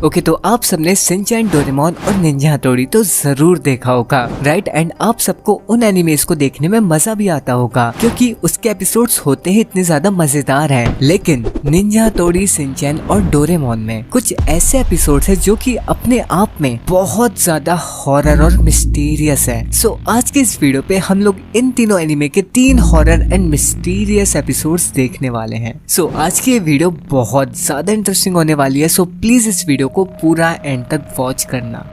Okay, तो आप सबने शिनचैन, डोरेमोन और निंजा हथौड़ी तो जरूर देखा होगा, राइट। एंड आप सबको उन एनिमेस को देखने में मजा भी आता होगा क्योंकि उसके एपिसोड्स होते ही इतने ज्यादा मजेदार हैं। लेकिन निंजा हथौड़ी, शिनचैन और डोरेमोन में कुछ ऐसे एपिसोड्स हैं जो कि अपने आप में बहुत ज्यादा हॉरर और मिस्टीरियस है। सो आज के इस वीडियो पे हम लोग इन तीनों एनिमे के 3 हॉरर एंड मिस्टीरियस एपिसोड्स देखने वाले हैं। सो आज की ये वीडियो बहुत ज्यादा इंटरेस्टिंग होने वाली है। सो प्लीज इस वीडियो को पूरा एंड तक वॉच करना।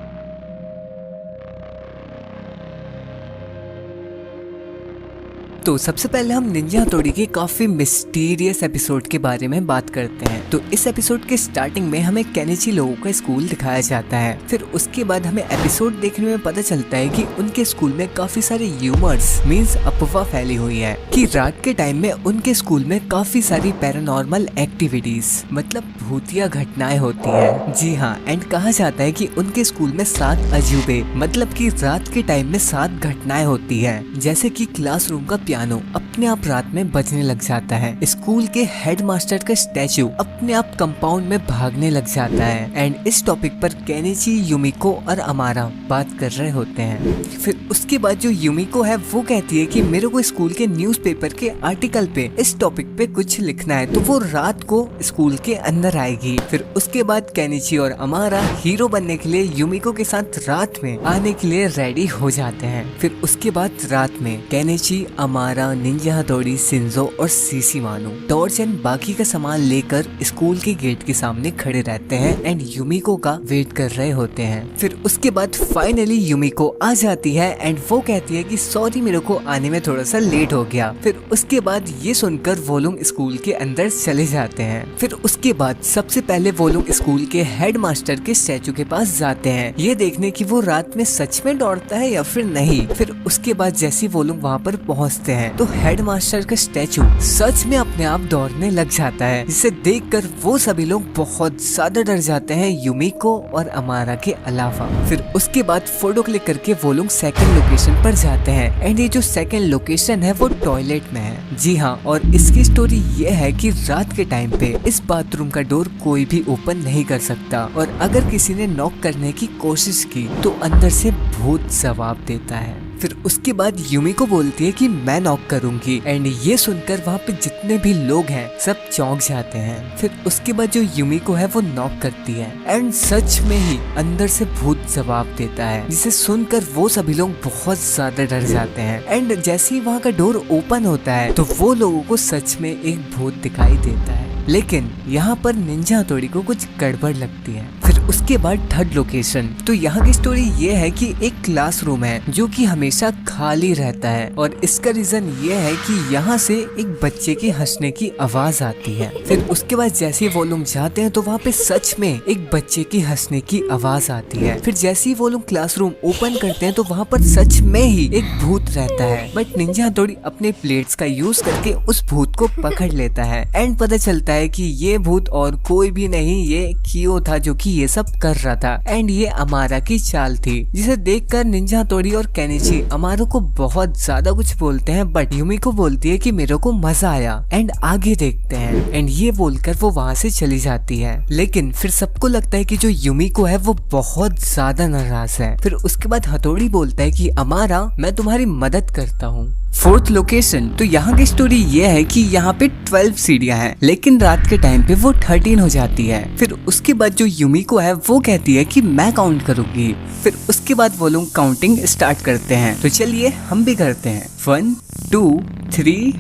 तो सबसे पहले हम निंजा हथौड़ी के काफी मिस्टीरियस एपिसोड के बारे में बात करते हैं। तो इस एपिसोड के स्टार्टिंग में हमें केनिची लोगों का स्कूल दिखाया जाता है। फिर उसके बाद हमें एपिसोड देखने में पता चलता है कि उनके स्कूल में काफी सारे ह्यूमर्स मींस अफवाह फैली हुई है कि रात के टाइम में उनके स्कूल में काफी सारी पैरानॉर्मल एक्टिविटीज मतलब भूतिया घटनाएं होती है। जी हाँ, एंड कहा जाता है कि उनके स्कूल में 7 अजूबे मतलब कि रात के टाइम में 7 घटनाएं होती है, जैसे कि क्लासरूम का पियानो अपने आप रात में बजने लग जाता है, स्कूल के हेडमास्टर का स्टैचू अपने आप कंपाउंड में भागने लग जाता है। एंड इस टॉपिक पर केनिची, युमिको और अमारा बात कर रहे होते हैं। फिर उसके बाद जो युमिको है वो कहती है कि मेरे को स्कूल के न्यूज़पेपर के आर्टिकल पे इस टॉपिक पे कुछ लिखना है, तो वो रात को स्कूल के अंदर आएगी। फिर उसके बाद केनिची और अमारा हीरो बनने के लिए युमिको के साथ रात में आने के लिए रेडी हो जाते हैं। फिर उसके बाद रात में केनिची, अमारा, निंजा हथौड़ी, शिंजो और सीसीमानु टॉर्च एंड बाकी का सामान लेकर स्कूल के गेट के सामने खड़े रहते हैं एंड युमिको का वेट कर रहे होते हैं। फिर उसके बाद फाइनली युमिको आ जाती है एंड वो कहती है कि सॉरी, मेरे को आने में थोड़ा सा लेट हो गया। फिर उसके बाद ये सुनकर वो लोग स्कूल के अंदर चले जाते हैं। फिर उसके बाद सबसे पहले वो लोग स्कूल के हेडमास्टर के स्टैचू के पास जाते हैं, ये देखने की वो रात में सच में दौड़ता है या फिर नहीं। फिर उसके बाद जैसे वो लोग वहाँ पर पहुँचते हैं तो हेडमास्टर का स्टैचू सच में अपने आप दौड़ने लग जाता है, जिसे देखकर वो सभी लोग बहुत ज्यादा डर जाते हैं, युमिको और अमारा के अलावा। फिर उसके बाद फोटो क्लिक करके वो लोग सेकंड लोकेशन पर जाते हैं एंड ये जो सेकंड लोकेशन है वो टॉयलेट में है। जी हाँ, और इसकी स्टोरी ये है कि रात के टाइम पे इस बाथरूम का डोर कोई भी ओपन नहीं कर सकता और अगर किसी ने नॉक करने की कोशिश की तो अंदर से भूत जवाब देता है। फिर उसके बाद युमिको बोलती है कि मैं नॉक करूंगी एंड ये सुनकर वहाँ पे जितने भी लोग हैं सब चौंक जाते हैं। फिर उसके बाद जो युमिको है वो नॉक करती है एंड सच में ही अंदर से भूत जवाब देता है, जिसे सुनकर वो सभी लोग बहुत ज्यादा डर जाते हैं। एंड जैसे ही वहाँ का डोर ओपन होता है तो वो लोगों को सच में एक भूत दिखाई देता है। लेकिन यहाँ पर निंजा हथौड़ी को कुछ गड़बड़ लगती है। फिर उसके बाद थर्ड लोकेशन, तो यहाँ की स्टोरी ये है कि एक क्लासरूम है जो कि हमेशा खाली रहता है और इसका रीजन ये है कि यहाँ से एक बच्चे के हंसने की आवाज आती है। फिर उसके बाद जैसे वो लोग जाते हैं तो वहाँ पे सच में एक बच्चे की हंसने की आवाज आती है। फिर जैसे ही वो लोग क्लासरूम ओपन करते हैं तो वहाँ पर सच में ही एक भूत रहता है, बट निंजा हथौड़ी अपने प्लेट्स का यूज करके उस भूत को पकड़ लेता है एंड पता चलता है कि ये भूत और कोई भी नहीं, ये कियो था जो कि ये सब कर रहा था एंड ये अमारा की चाल थी, जिसे देखकर निंजा हथौड़ी और केनिची अमारा को बहुत ज्यादा कुछ बोलते हैं, बट युमिको बोलती है कि मेरे को मजा आया एंड आगे देखते हैं एंड ये बोलकर वो वहाँ से चली जाती है। लेकिन फिर सबको लगता है कि जो युमिको है वो बहुत ज्यादा नाराज है। फिर उसके बाद हथौड़ी बोलता है कि अमारा, मैं तुम्हारी मदद करता हूँ। फोर्थ लोकेशन, तो यहाँ की स्टोरी ये है कि यहाँ पे 12 सीढ़ियाँ हैं, लेकिन रात के टाइम पे वो 13 हो जाती है। फिर उसके बाद जो युमिको है वो कहती है कि मैं काउंट करूंगी। फिर उसके बाद वो लोग काउंटिंग स्टार्ट करते हैं, तो चलिए हम भी करते हैं। 1 2 3।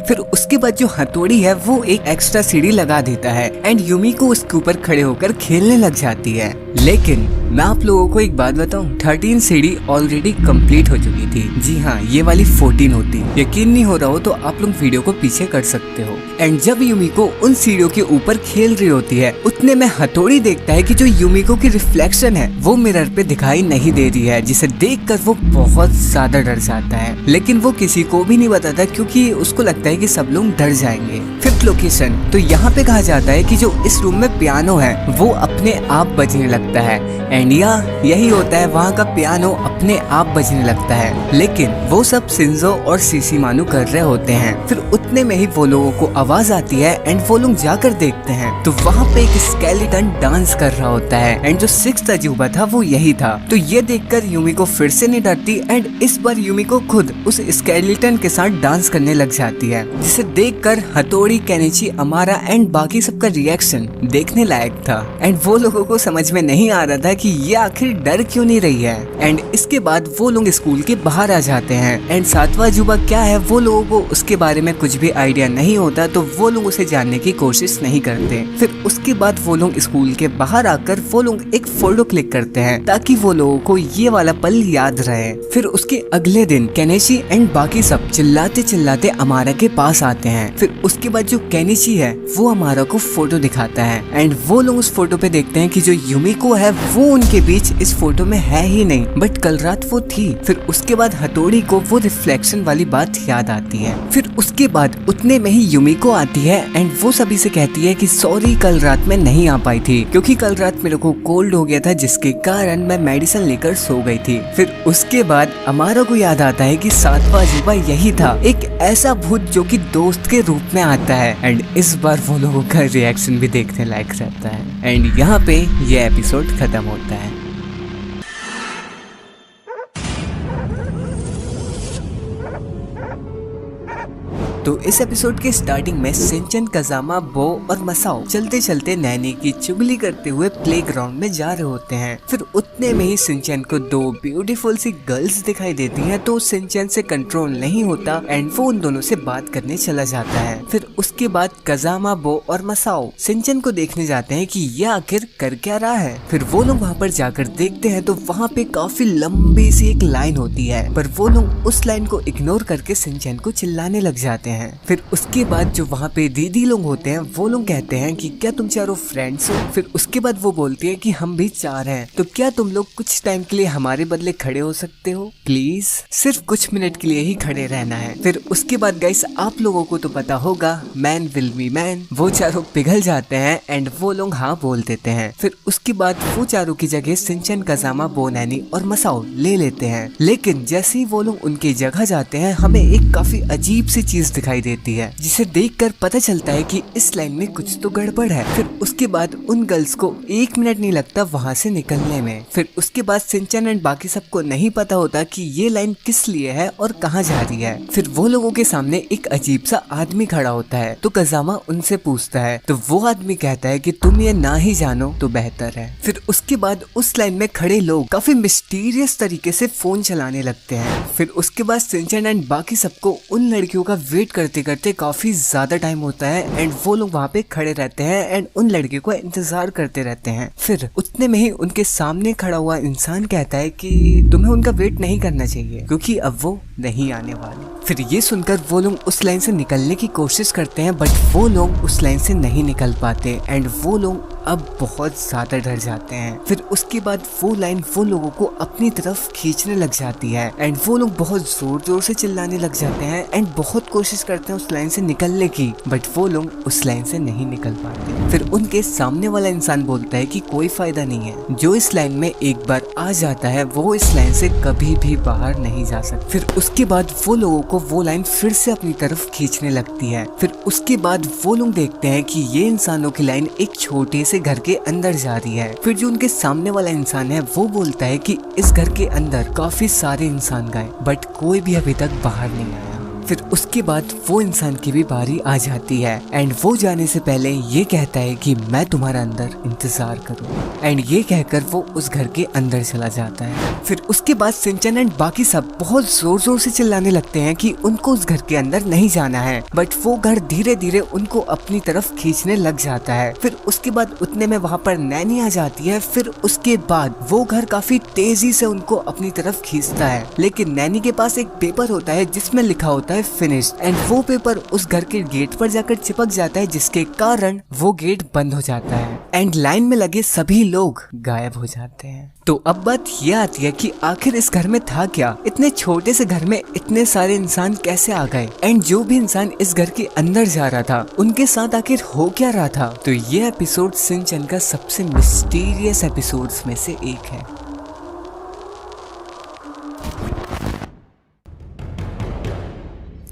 फिर उसके बाद जो हथौड़ी है वो एक एक्स्ट्रा सीढ़ी लगा देता है एंड युमिको उसके ऊपर खड़े होकर खेलने लग जाती है। लेकिन मैं आप लोगों को एक बात बताऊं, 13 सीढ़ी ऑलरेडी कंप्लीट हो चुकी थी। जी हाँ, ये वाली 14 होती। यकीन नहीं हो रहा हो तो आप लोग वीडियो को पीछे कर सकते हो। एंड जब युमिको उन सीढ़ियों के ऊपर खेल रही होती है उतने में हथौड़ी देखता है कि जो युमिको की रिफ्लेक्शन है वो मिरर पे दिखाई नहीं दे रही है, जिसे देखकर वो बहुत ज्यादा डर जाता है। लेकिन वो किसी को भी नहीं बताता क्योंकि उसको लगता है कि सब लोग डर जाएंगे। फिर लोकेशन। तो यहाँ पे कहा जाता है कि जो इस रूम में पियानो है वो अपने आप बजने लगता है। एंड यही होता है, वहाँ का पियानो अपने आप बजने लगता है। लेकिन वो सब शिंजो और शिशिमानु कर रहे होते हैं। फिर उतने में ही वो लोगों को आवाज आती है एंड वो लोग जाकर देखते हैं तो वहाँ पे एक स्केलेटन डांस कर रहा होता है। एंड जो 6th अजूबा था वो यही था। तो ये देखकर यूमिको फिर से नहीं डरती एंड इस बार यूमिको खुद उस स्केलेटन के साथ डांस करने लग जाती है, जिसे देखकर हथौड़ी, केनिची, अमारा एंड बाकी सबका रिएक्शन देखने लायक था। एंड वो लोगों को समझ में नहीं आ रहा था कि ये आखिर डर क्यों नहीं रही है। एंड इसके बाद वो लोग स्कूल के बाहर आ जाते हैं। एंड 7वां अजूबा क्या है वो लोगों को उसके बारे में कुछ भी आइडिया नहीं होता, तो वो लोग उसे जानने की कोशिश नहीं करते। फिर उसके बाद वो लोग स्कूल के बाहर आकर वो लोग एक फोटो क्लिक करते हैं ताकि वो लोगों को ये वाला पल याद रहे। फिर उसके अगले दिन केनिची एंड बाकी सब चिल्लाते चिल्लाते अमारा के पास आते हैं। फिर उसके बाद जो केनिची है वो अमारा को फोटो दिखाता है एंड वो लोग उस फोटो पे देखते हैं कि जो यूमिको है वो उनके बीच इस फोटो में है ही नहीं, बट कल रात वो थी। फिर उसके बाद हथौड़ी को वो रिफ्लेक्शन वाली बात याद आती है। फिर उसके बाद उतने में ही यूमिको आती है एंड वो सभी से कहती है कि सॉरी कल रात में नहीं आ पाई थी क्योंकि कल रात मेरे को कोल्ड हो गया था, जिसके कारण मैं मेडिसिन लेकर सो गई थी। फिर उसके बाद अमारा को याद आता है कि 7वां अजूबा यही था, एक ऐसा भूत जो कि दोस्त के रूप में आता है। एंड इस बार वो लोगों का रिएक्शन भी देखने लायक रहता है। एंड यहाँ पे ये एपिसोड खत्म होता है। तो इस एपिसोड के स्टार्टिंग में सिंचन, कजामा, बो और मसाओ चलते चलते नैनी की चुगली करते हुए प्लेग्राउंड में जा रहे होते हैं। फिर उतने में ही सिंचन को 2 ब्यूटीफुल सी गर्ल्स दिखाई देती हैं, तो सिंचन से कंट्रोल नहीं होता एंड वो उन दोनों से बात करने चला जाता है। फिर उसके बाद कजामा, बो और मसाओ सिंचन को देखने जाते हैं कि ये आखिर कर क्या रहा है। फिर वो लोग वहाँ पर जाकर देखते हैं तो वहाँ पे काफी लंबी सी एक लाइन होती है, पर वो लोग उस लाइन को इग्नोर करके सिंचन को चिल्लाने लग जाते हैं। फिर उसके बाद जो वहाँ पे दीदी लोग होते हैं वो लोग कहते हैं कि क्या तुम चारों फ्रेंड्स हो। फिर उसके बाद वो बोलती है कि हम भी 4 हैं, तो क्या तुम लोग कुछ टाइम के लिए हमारे बदले खड़े हो सकते हो प्लीज, सिर्फ कुछ मिनट के लिए ही खड़े रहना है। फिर उसके बाद गाइस आप लोगों को तो पता होगा मैन विल बी मैन, वो चारों पिघल जाते हैं एंड वो लोग हाँ बोल देते हैं। फिर उसके बाद वो चारों की जगह सिंचन, कजामा, बो, नैनी और मसाओ ले लेते हैं। लेकिन जैसे ही वो लोग उनकी जगह जाते हैं हमें एक काफी अजीब सी चीज दिखाई देती है, जिसे देखकर पता चलता है कि इस लाइन में कुछ तो गड़बड़ है। फिर उसके बाद उन गर्ल्स को 1 मिनट नहीं लगता वहाँ से निकलने में। फिर उसके बाद सिंचन एंड बाकी सबको नहीं पता होता कि ये लाइन किस लिए है और कहाँ जा रही है। फिर वो लोगों के सामने एक अजीब सा आदमी खड़ा होता है, तो कजामा उनसे पूछता है, तो वो आदमी कहता है कि तुम ये ना ही जानो तो बेहतर है। फिर उसके बाद उस लाइन में खड़े लोग काफी मिस्टीरियस तरीके से फोन चलाने लगते हैं। फिर उसके बाद सिंचन एंड बाकी सबको उन लड़कियों का वेट करते करते काफी ज्यादा टाइम होता है एंड वो लोग वहाँ पे खड़े रहते हैं एंड उन लड़के को इंतजार करते रहते हैं। फिर उतने में ही उनके सामने खड़ा हुआ इंसान कहता है कि तुम्हें उनका वेट नहीं करना चाहिए क्योंकि अब वो नहीं आने वाले। फिर ये सुनकर वो लोग उस लाइन से निकलने की कोशिश करते हैं, बट वो लोग उस लाइन से नहीं निकल पाते एंड वो लोग अब बहुत ज्यादा डर जाते हैं। फिर उसके बाद वो लाइन वो लोगों को अपनी तरफ खींचने लग जाती है एंड वो लोग बहुत जोर जोर से चिल्लाने लग जाते हैं एंड बहुत कोशिश करते हैं उस लाइन से निकलने की, बट वो लोग उस लाइन से नहीं निकल पाते। फिर उनके सामने वाला इंसान बोलता है कि कोई फायदा नहीं है, जो इस लाइन में एक बार आ जाता है वो इस लाइन से कभी भी बाहर नहीं जा सकता। फिर उसके बाद वो लोगों को वो लाइन फिर से अपनी तरफ खींचने लगती है। फिर उसके बाद वो लोग देखते हैं कि ये इंसानों की लाइन एक छोटे से घर के अंदर जा रही है। फिर जो उनके सामने वाला इंसान है वो बोलता है कि इस घर के अंदर काफी सारे इंसान गए बट कोई भी अभी तक बाहर नहीं आया। फिर उसके बाद वो इंसान की भी बारी आ जाती है एंड वो जाने से पहले ये कहता है कि मैं तुम्हारा अंदर इंतजार करूँ एंड ये कहकर वो उस घर के अंदर चला जाता है। फिर उसके बाद सिंचन एंड बाकी सब बहुत जोर जोर से चिल्लाने लगते हैं कि उनको उस घर के अंदर नहीं जाना है, बट वो घर धीरे धीरे उनको अपनी तरफ खींचने लग जाता है। फिर उसके बाद उतने में वहाँ पर नैनी आ जाती है। फिर उसके बाद वो घर काफी तेजी से उनको अपनी तरफ खींचता है, लेकिन नैनी के पास एक पेपर होता है जिसमें लिखा होता है फिनिश्ड एंड वो पेपर उस घर के गेट पर जाकर चिपक जाता है, जिसके कारण वो गेट बंद हो जाता है एंड लाइन में लगे सभी लोग गायब हो जाते हैं। तो अब बात ये आती है कि आखिर इस घर में था क्या, इतने छोटे से घर में इतने सारे इंसान कैसे आ गए, एंड जो भी इंसान इस घर के अंदर जा रहा था उनके साथ आखिर हो क्या रहा था। तो ये एपिसोड शिनचैन का सबसे मिस्टीरियस एपिसोड्स में से एक है।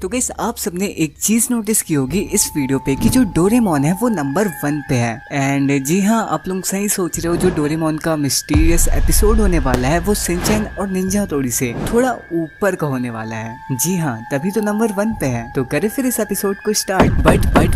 तो गाइस आप सबने एक चीज नोटिस की होगी इस वीडियो पे कि जो डोरेमोन है वो नंबर 1 पे है। एंड जी हाँ, आप लोग सही सोच रहे हो, जो डोरेमोन का मिस्टीरियस एपिसोड होने वाला है वो शिनचैन और निंजा हथौड़ी से थोड़ा ऊपर का होने वाला है। जी हाँ, तभी तो नंबर 1 पे है। तो करें फिर इस एपिसोड को स्टार्ट।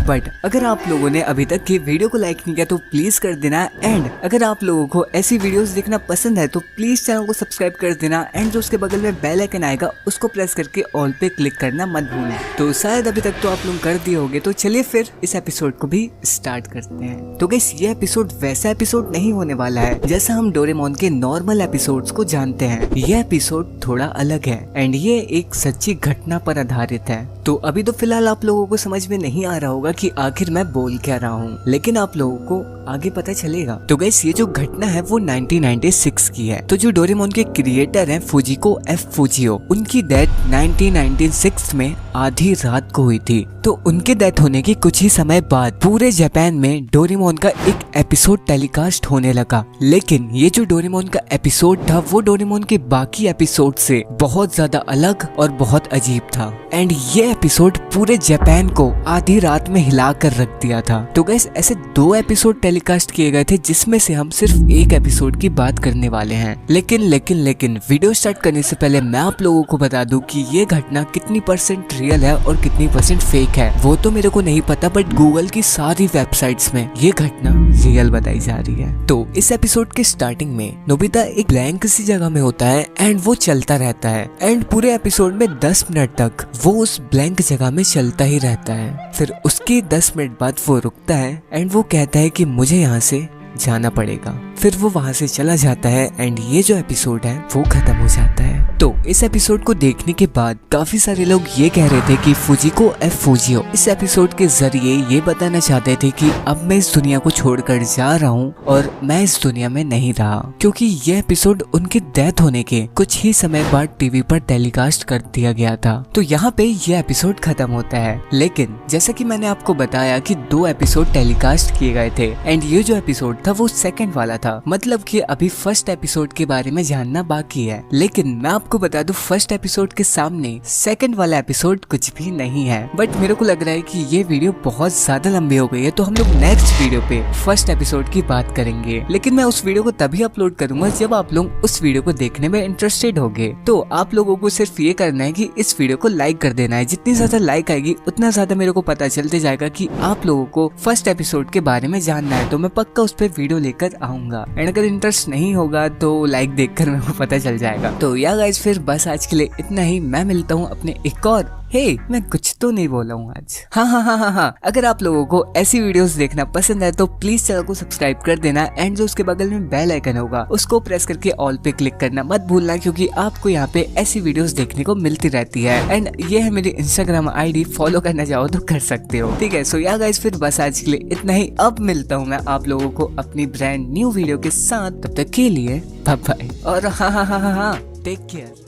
बट अगर आप लोगों ने अभी तक की वीडियो को लाइक नहीं किया तो प्लीज कर देना। एंड अगर आप लोगों को ऐसी वीडियोस देखना पसंद है तो प्लीज चैनल को सब्सक्राइब कर देना। एंड जो उसके बगल में बेल आइकन आएगा उसको प्रेस करके ऑल पे क्लिक करना मत। तो शायद अभी तक तो आप लोग कर दिए होंगे। तो चलिए फिर इस एपिसोड को भी स्टार्ट करते हैं। तो गाइस ये एपिसोड वैसा एपिसोड नहीं होने वाला है जैसा हम डोरेमोन के नॉर्मल एपिसोड्स को जानते हैं। ये एपिसोड थोड़ा अलग है एंड ये एक सच्ची घटना पर आधारित है। तो अभी तो फिलहाल आप लोगों को समझ में नहीं आ रहा होगा कि आखिर मैं बोल क्या रहा हूँ, लेकिन आप लोगों को आगे पता चलेगा। तो गाइस ये जो घटना है वो 1996 की है। तो जो डोरेमोन के क्रिएटर हैं फुजिको एफ फुजियो, उनकी डेथ 1996 में आधी रात को हुई थी। तो उनके डेथ होने के कुछ ही समय बाद पूरे जापान में डोरेमोन का एक एपिसोड टेलीकास्ट होने लगा। लेकिन ये जो डोरेमोन का एपिसोड था वो डोरेमोन के बाकी एपिसोड से बहुत ज्यादा अलग और बहुत अजीब था। एंड ये एपिसोड पूरे जापान को आधी रात में हिला कर रख दिया था। तो गाइस ऐसे 2 एपिसोड टेलीकास्ट किए गए थे जिसमें से हम सिर्फ एक एपिसोड की बात करने वाले हैं। लेकिन वीडियो स्टार्ट करने से पहले मैं आप लोगों को बता दूं कि ये घटना कितनी % रियल है और कितनी % फेक है वो तो मेरे को नहीं पता, बट गूगल की सारी वेबसाइट्स में ये घटना रियल बताई जा रही है। तो इस एपिसोड के स्टार्टिंग में नोबिता एक ब्लैंक सी जगह में होता है एंड वो चलता रहता है। एंड पूरे एपिसोड में 10 मिनट तक वो उस ब्लैंक जगह में चलता ही रहता है। फिर उसके 10 मिनट बाद वो रुकता है एंड वो कहता है कि मुझे यहाँ से जाना पड़ेगा। फिर वो वहाँ से चला जाता है एंड ये जो एपिसोड है वो खत्म हो जाता है। तो इस एपिसोड को देखने के बाद काफी सारे लोग ये कह रहे थे कि फुजिको एफ फुजियो इस एपिसोड के जरिए ये बताना चाहते थे कि अब मैं इस दुनिया को छोड़कर जा रहा हूँ और मैं इस दुनिया में नहीं रहा, क्योंकि ये एपिसोड उनकी डेथ होने के कुछ ही समय बाद टीवी पर टेलीकास्ट कर दिया गया था। तो यहाँ पे ये एपिसोड खत्म होता है। लेकिन जैसा कि मैंने आपको बताया कि 2 एपिसोड टेलीकास्ट किए गए थे एंड ये जो एपिसोड था वो सेकंड वाला था, मतलब कि अभी फर्स्ट एपिसोड के बारे में जानना बाकी है। लेकिन मैं आपको बता दूं फर्स्ट एपिसोड के सामने सेकंड वाला एपिसोड कुछ भी नहीं है। बट मेरे को लग रहा है कि ये वीडियो बहुत ज्यादा लंबी हो गई है, तो हम लोग नेक्स्ट वीडियो पे फर्स्ट एपिसोड की बात करेंगे। लेकिन मैं उस वीडियो को तभी अपलोड करूंगा जब आप लोग उस वीडियो को देखने में इंटरेस्टेड होंगे। तो आप लोगों को सिर्फ ये करना है कि इस वीडियो को लाइक कर देना है। जितनी ज्यादा लाइक आएगी उतना ज्यादा मेरे को पता चलते जाएगा कि आप लोगों को फर्स्ट एपिसोड के बारे में जानना है। तो मैं पक्का उस पर वीडियो लेकर आऊंगा। एंड अगर इंटरेस्ट नहीं होगा तो लाइक देखकर मेरे को पता चल जाएगा। तो या गाइस फिर बस आज के लिए इतना ही। मैं मिलता हूँ अपने एक और मैं कुछ तो नहीं बोला हूँ आज। हाँ, अगर आप लोगों को ऐसी वीडियोस देखना पसंद है तो प्लीज चैनल को सब्सक्राइब कर देना एंड जो उसके बगल में बेल आइकन होगा उसको प्रेस करके ऑल पे क्लिक करना मत भूलना, क्योंकि आपको यहाँ पे ऐसी वीडियोस देखने को मिलती रहती है। एंड ये है मेरी इंस्टाग्राम ID, फॉलो करना चाहो तो कर सकते हो। ठीक है, सो या गाइस फिर बस आज के लिए इतना ही। अब मिलता हूँ मैं आप लोगों को अपनी ब्रांड न्यू वीडियो के साथ। तब तक के लिए बाय बाय और हाँ, टेक केयर।